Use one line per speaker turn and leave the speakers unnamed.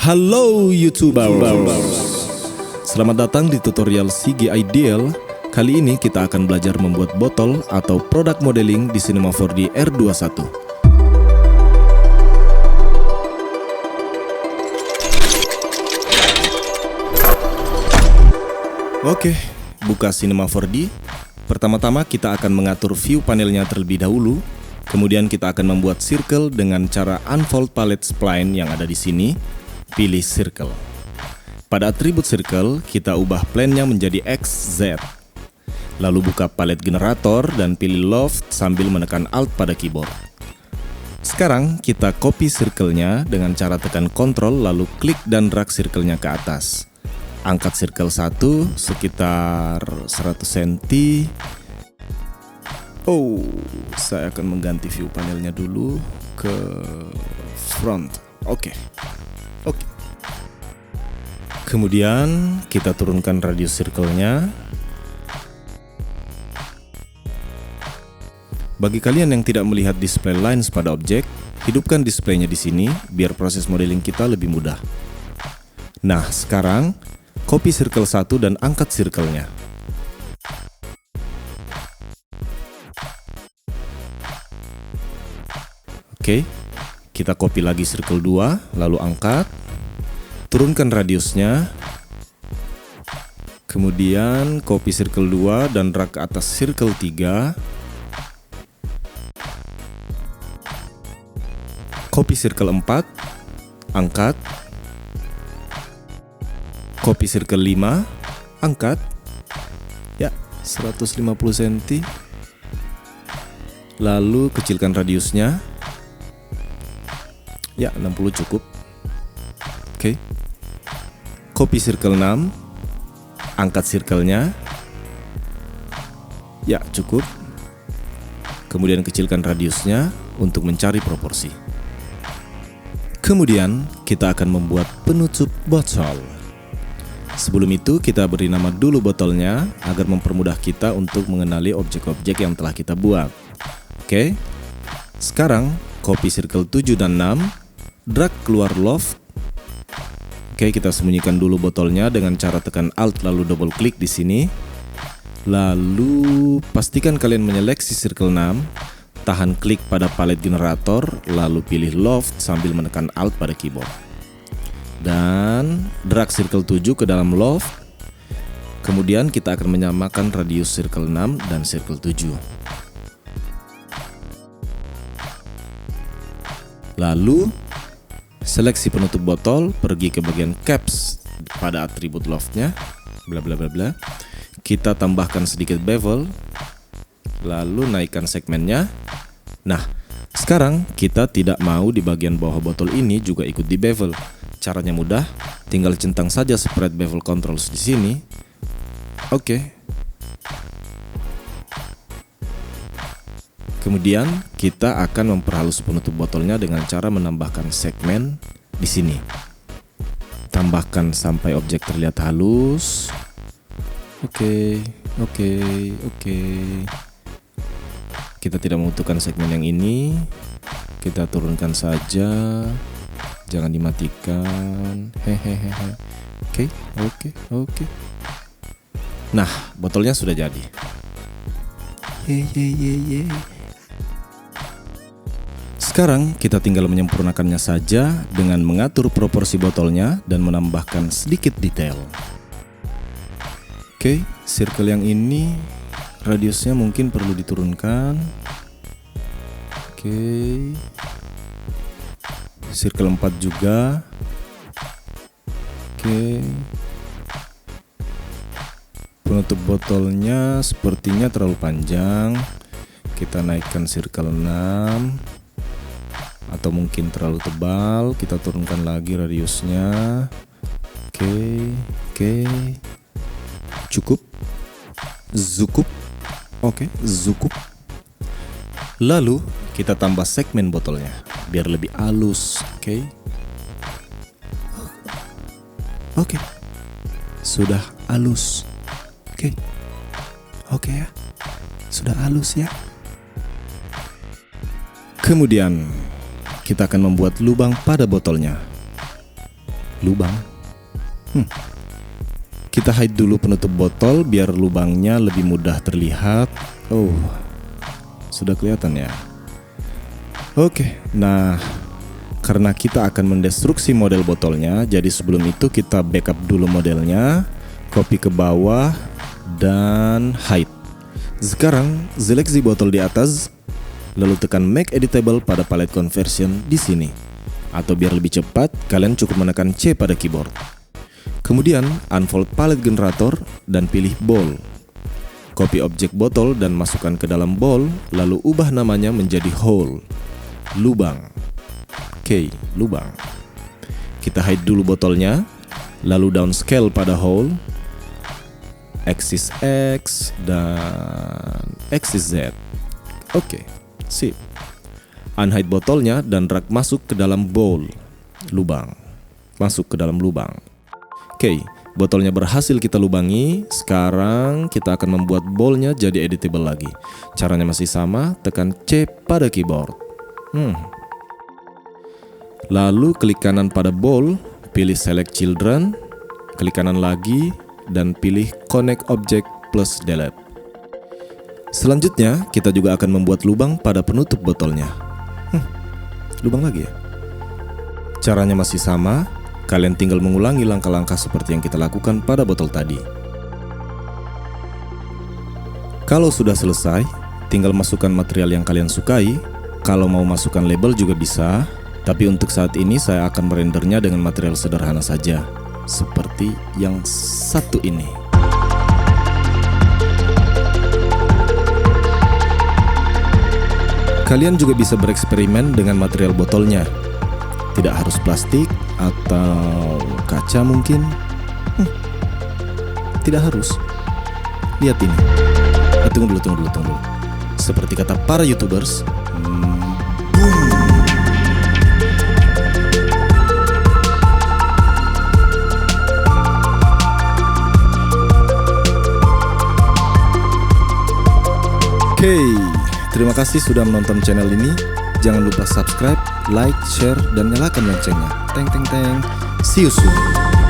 Halo YouTuber, selamat datang di tutorial CG Ideal. Kali ini kita akan belajar membuat botol atau produk modeling di Cinema 4D R21. Oke, buka Cinema 4D. Pertama-tama kita akan mengatur view panelnya terlebih dahulu. Kemudian kita akan membuat circle dengan cara unfold palette spline yang ada di sini. Pilih circle. Pada atribut circle, kita ubah plane-nya menjadi X, Z. Lalu buka palette generator dan pilih loft sambil menekan Alt pada keyboard. Sekarang kita copy circle-nya dengan cara tekan Ctrl lalu klik dan drag circle-nya ke atas. Angkat circle 1 sekitar 100 cm. Oh, saya akan mengganti view panelnya dulu ke front. Oke. Kemudian kita turunkan radius circle-nya. Bagi kalian yang tidak melihat display lines pada objek, hidupkan displaynya di sini biar proses modeling kita lebih mudah. Nah, sekarang copy circle 1 dan angkat circle-nya. Oke, kita copy lagi circle 2, lalu angkat. Turunkan radiusnya. Kemudian copy circle 2 dan drag ke atas circle 3. Copy circle 4, angkat. Copy circle 5, angkat. Ya, 150 cm. Lalu kecilkan radiusnya. Ya, 60 cukup. Oke. Copy circle 6, angkat circle-nya. Ya, cukup. Kemudian kecilkan radiusnya untuk mencari proporsi. Kemudian kita akan membuat penutup botol. Sebelum itu kita beri nama dulu botolnya agar mempermudah kita untuk mengenali objek-objek yang telah kita buat. Oke. Sekarang copy circle 7 dan 6, drag keluar loft. Oke, kita sembunyikan dulu botolnya dengan cara tekan Alt lalu double klik di sini. Lalu pastikan kalian menyeleksi circle 6, tahan klik pada palette generator, lalu pilih loft sambil menekan Alt pada keyboard. Dan drag circle 7 ke dalam loft. Kemudian kita akan menyamakan radius circle 6 dan circle 7. Lalu seleksi penutup botol, pergi ke bagian caps pada atribut loftnya, bla bla bla bla. Kita tambahkan sedikit bevel, lalu naikkan segmennya. Nah, sekarang kita tidak mau di bagian bawah botol ini juga ikut di bevel. Caranya mudah, tinggal centang saja spread bevel controls di sini. Oke. Kemudian kita akan memperhalus penutup botolnya dengan cara menambahkan segmen di sini. Tambahkan sampai objek terlihat halus. Oke. Kita tidak membutuhkan segmen yang ini. Kita turunkan saja. Jangan dimatikan. Hehehe. Oke. Nah, botolnya sudah jadi. Ye. Sekarang kita tinggal menyempurnakannya saja dengan mengatur proporsi botolnya dan menambahkan sedikit detail. Oke, circle yang ini radiusnya mungkin perlu diturunkan. Oke. Circle 4 juga. Oke. Penutup botolnya sepertinya terlalu panjang. Kita naikkan circle 6. Atau mungkin terlalu tebal, kita turunkan lagi radiusnya. Oke. Cukup. Cukup. Lalu kita tambah segmen botolnya biar lebih halus. Oke. Sudah halus. Oke ya. Sudah halus ya. Kemudian kita akan membuat lubang pada botolnya. lubang. Kita hide dulu penutup botol biar lubangnya lebih mudah terlihat. Oh, sudah kelihatan ya. Oke, nah karena kita akan mendestruksi model botolnya, jadi sebelum itu kita backup dulu modelnya, copy ke bawah, dan hide. Sekarang seleksi botol di atas, lalu tekan Make Editable pada palette conversion di sini. Atau biar lebih cepat, kalian cukup menekan C pada keyboard. Kemudian unfold palette generator dan pilih ball. Copy objek botol dan masukkan ke dalam ball, lalu ubah namanya menjadi hole, lubang. Oke, lubang. Kita hide dulu botolnya, lalu downscale pada hole, axis X dan axis Z. Oke, sip. Unhide botolnya dan drag masuk ke dalam bowl, lubang. Masuk ke dalam lubang. Oke, botolnya berhasil kita lubangi. Sekarang kita akan membuat bowlnya jadi editable lagi. Caranya masih sama, tekan C pada keyboard. Lalu klik kanan pada bowl, pilih select children, klik kanan lagi, dan pilih connect object plus delete. Selanjutnya, kita juga akan membuat lubang pada penutup botolnya. Lubang lagi ya? Caranya masih sama, kalian tinggal mengulangi langkah-langkah seperti yang kita lakukan pada botol tadi. Kalau sudah selesai, tinggal masukkan material yang kalian sukai. Kalau mau masukkan label juga bisa, tapi untuk saat ini saya akan merendernya dengan material sederhana saja, seperti yang satu ini. Kalian juga bisa bereksperimen dengan material botolnya. Tidak harus plastik atau kaca mungkin. Tidak harus. Lihat ini. Tunggu dulu. Seperti kata para YouTubers, boom. Oke, terima kasih sudah menonton channel ini. Jangan lupa subscribe, like, share, dan nyalakan loncengnya. Teng. See you soon.